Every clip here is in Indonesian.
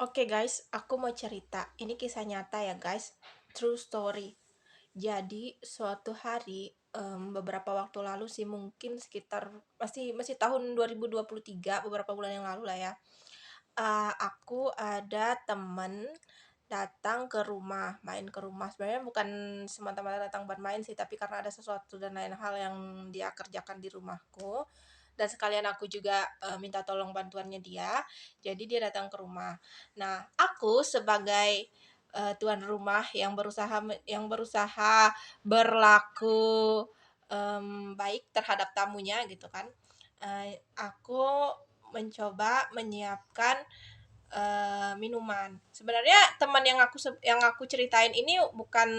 Oke guys, aku mau cerita. Ini kisah nyata ya guys, true story. Jadi suatu hari, beberapa waktu lalu sih, mungkin sekitar masih tahun 2023, beberapa bulan yang lalu lah ya. Aku ada temen datang ke rumah, main ke rumah. Sebenarnya bukan semata-mata datang buat main sih, tapi karena ada sesuatu dan lain hal yang dia kerjakan di rumahku. Dan sekalian aku juga minta tolong bantuannya dia, jadi dia datang ke rumah. Nah, aku sebagai tuan rumah yang berusaha berlaku baik terhadap tamunya gitu kan. Aku mencoba menyiapkan minuman. Sebenarnya teman yang aku ceritain ini bukan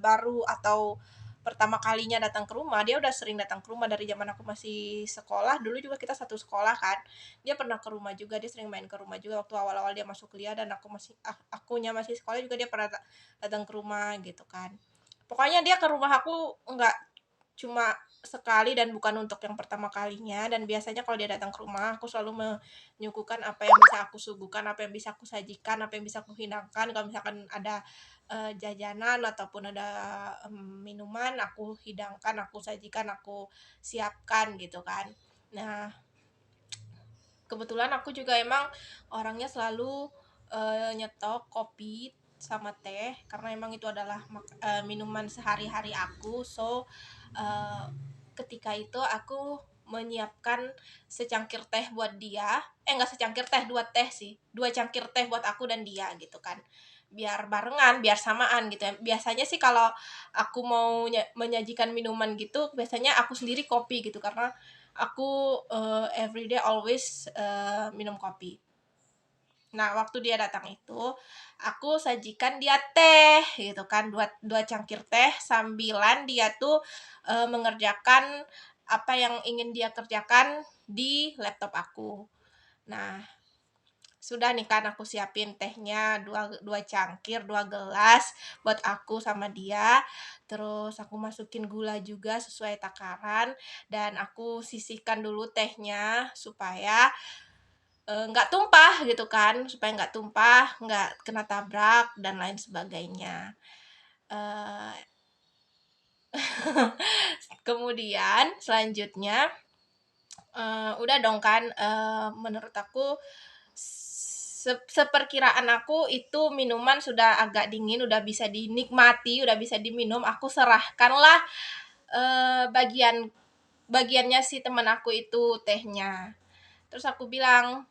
baru atau pertama kalinya datang ke rumah. Dia udah sering datang ke rumah dari zaman aku masih sekolah. Dulu juga kita satu sekolah kan. Dia pernah ke rumah juga, dia sering main ke rumah juga waktu awal-awal dia masuk kuliah, dan akunya masih sekolah juga dia pernah datang ke rumah gitu kan. Pokoknya dia ke rumah aku nggak cuma sekali dan bukan untuk yang pertama kalinya, dan biasanya kalau dia datang ke rumah aku selalu menyuguhkan apa yang bisa aku suguhkan, apa yang bisa aku sajikan, apa yang bisa aku hidangkan. Kalau misalkan ada jajanan ataupun ada minuman, aku hidangkan, aku sajikan, aku siapkan gitu kan. Nah, kebetulan aku juga emang orangnya selalu nyetok kopi sama teh, karena emang itu adalah minuman sehari-hari aku. So eh, ketika itu aku menyiapkan secangkir teh buat dia. Enggak secangkir teh, dua teh sih, dua cangkir teh buat aku dan dia gitu kan, biar barengan, biar samaan gitu ya. Biasanya sih kalau aku mau menyajikan minuman gitu, biasanya aku sendiri kopi gitu, karena aku everyday always minum kopi. Nah, waktu dia datang itu, aku sajikan dia teh gitu kan, dua dua cangkir teh, sambilan dia tuh mengerjakan apa yang ingin dia kerjakan di laptop aku. Nah, sudah nih kan aku siapin tehnya dua dua cangkir, dua gelas buat aku sama dia. Terus aku masukin gula juga sesuai takaran, dan aku sisihkan dulu tehnya supaya nggak tumpah gitu kan, supaya nggak tumpah, nggak kena tabrak dan lain sebagainya. Eh, Kemudian selanjutnya, udah dong kan, menurut aku seperkiraan aku itu minuman sudah agak dingin, udah bisa dinikmati, udah bisa diminum. Aku serahkanlah bagiannya si teman aku itu tehnya. Terus aku bilang,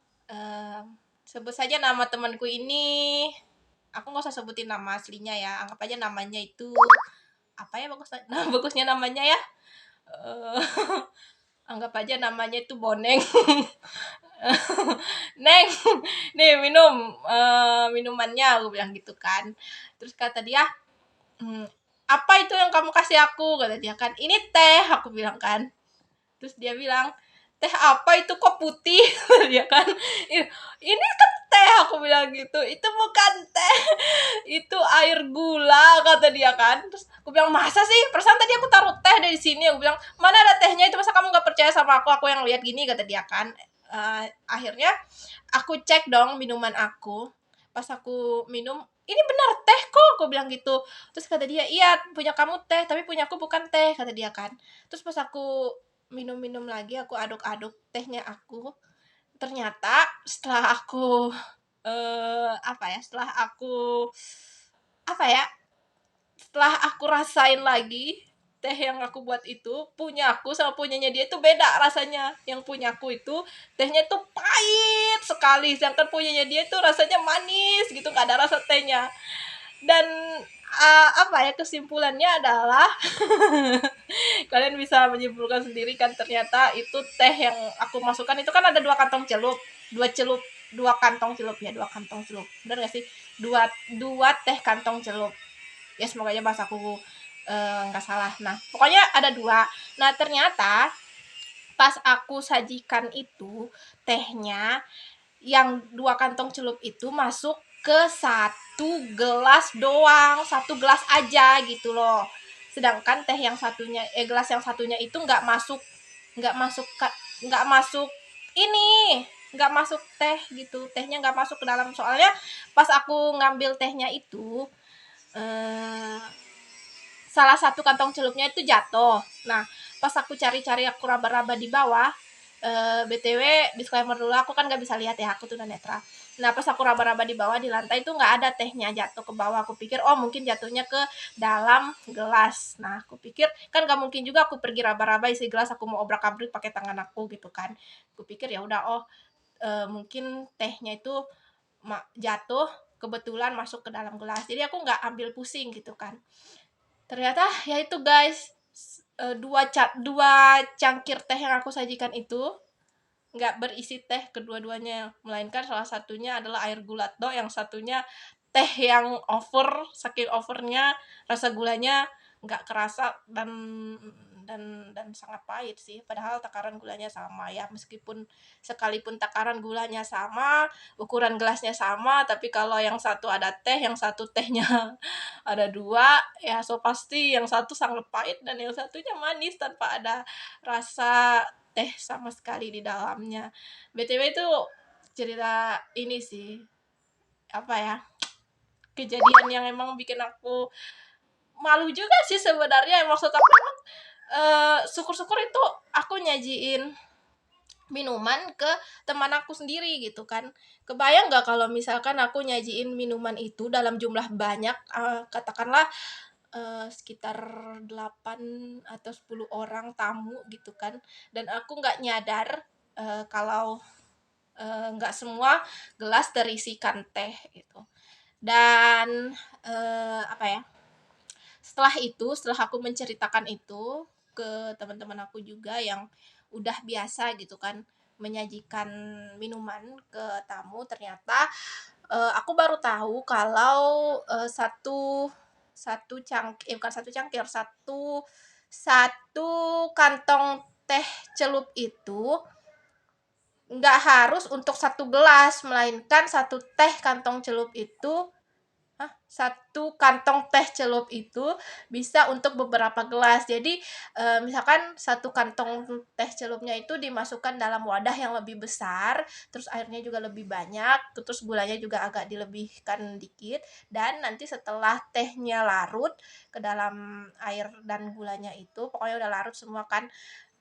sebut saja nama temanku ini. Aku nggak usah sebutin nama aslinya ya, anggap aja namanya itu apa ya, bagus nah bagusnya namanya ya. Eh, Anggap aja namanya itu Boneng. Neng, nih minum minumannya, aku bilang gitu kan. Terus kata dia, "Hmm, apa itu yang kamu kasih aku?" Kata dia kan. "Ini teh," aku bilang kan. Terus dia bilang, "Teh apa itu kok putih?" Dia kan. "Ini kan teh," aku bilang gitu. "Itu bukan teh, itu air gula," kata dia kan. Terus aku bilang, "Masa sih? Perasaan tadi aku taruh teh dari sini." Aku bilang, "Mana ada tehnya itu, masa kamu nggak percaya sama aku yang lihat gini," kata dia kan. Akhirnya aku cek dong minuman aku. Pas aku minum, "Ini benar teh kok," aku bilang gitu. Terus kata dia, "Iya, punya kamu teh, tapi punya aku bukan teh," kata dia kan. Terus pas aku minum-minum lagi, aku aduk-aduk tehnya aku. Ternyata setelah aku setelah aku setelah aku rasain lagi, teh yang aku buat itu, punya aku sama punyanya dia itu beda rasanya. Yang punya aku itu tehnya tuh pahit sekali, sedangkan punyanya dia tuh rasanya manis gitu, nggak ada rasa tehnya. Dan kesimpulannya adalah kalian bisa menyimpulkan sendiri kan, ternyata itu teh yang aku masukkan itu kan ada dua kantong celup, dua kantong celup ya, dua kantong celup, benar gak sih, dua dua teh kantong celup ya, semoga aja bahasaku nggak salah. Nah, pokoknya ada dua. Nah, ternyata pas aku sajikan itu, tehnya yang dua kantong celup itu masuk ke satu gelas doang, satu gelas aja gitu loh. Sedangkan teh yang satunya, gelas yang satunya itu nggak masuk, nggak masuk ini, nggak masuk teh gitu, tehnya nggak masuk ke dalam. Soalnya pas aku ngambil tehnya itu, salah satu kantong celupnya itu jatuh. Nah, pas aku cari-cari, aku raba-raba di bawah, BTW disclaimer dulu, aku kan nggak bisa lihat ya, aku tunanetra. Nah, pas aku raba-raba di bawah di lantai itu nggak ada tehnya jatuh ke bawah. Aku pikir, oh mungkin jatuhnya ke dalam gelas. Nah, aku pikir kan nggak mungkin juga aku pergi raba-raba isi gelas, aku mau obrak-abrik pakai tangan aku gitu kan. Aku pikir ya udah, oh mungkin tehnya itu jatuh kebetulan masuk ke dalam gelas. Jadi aku nggak ambil pusing gitu kan. Ternyata ya itu guys, dua cangkir teh yang aku sajikan itu nggak berisi teh kedua-duanya, melainkan salah satunya adalah air gulato, yang satunya teh yang over, saking overnya rasa gulanya nggak kerasa, dan sangat pahit sih, padahal takaran gulanya sama ya, meskipun sekalipun takaran gulanya sama, ukuran gelasnya sama, tapi kalau yang satu ada teh, yang satu tehnya ada dua, ya so pasti yang satu sangat pahit dan yang satunya manis tanpa ada rasa teh sama sekali di dalamnya. BTW itu cerita ini sih, apa ya, kejadian yang emang bikin aku malu juga sih sebenarnya. Maksud aku emang syukur-syukur itu aku nyajiin minuman ke teman aku sendiri gitu kan. Kebayang nggak kalau misalkan aku nyajiin minuman itu dalam jumlah banyak, katakanlah sekitar 8 atau 10 orang tamu gitu kan, dan aku nggak nyadar kalau nggak semua gelas terisikan teh gitu. Dan apa ya, setelah aku menceritakan itu ke teman-teman aku juga yang udah biasa gitu kan menyajikan minuman ke tamu, ternyata aku baru tahu kalau satu satu bukan satu cangkir, satu kantong teh celup itu nggak harus untuk satu gelas, melainkan satu kantong teh celup itu bisa untuk beberapa gelas. Jadi misalkan satu kantong teh celupnya itu dimasukkan dalam wadah yang lebih besar, terus airnya juga lebih banyak, terus gulanya juga agak dilebihkan dikit, dan nanti setelah tehnya larut ke dalam air dan gulanya itu, pokoknya udah larut semua kan,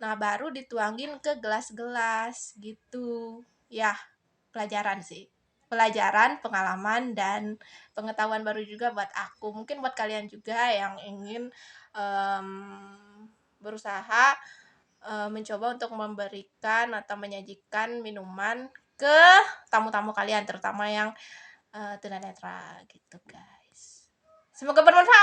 nah baru dituangin ke gelas-gelas gitu. Ya, pelajaran sih. Pelajaran, pengalaman, dan pengetahuan baru juga buat aku. Mungkin buat kalian juga yang ingin berusaha mencoba untuk memberikan atau menyajikan minuman ke tamu-tamu kalian, terutama yang tunanetra gitu guys. Semoga bermanfaat.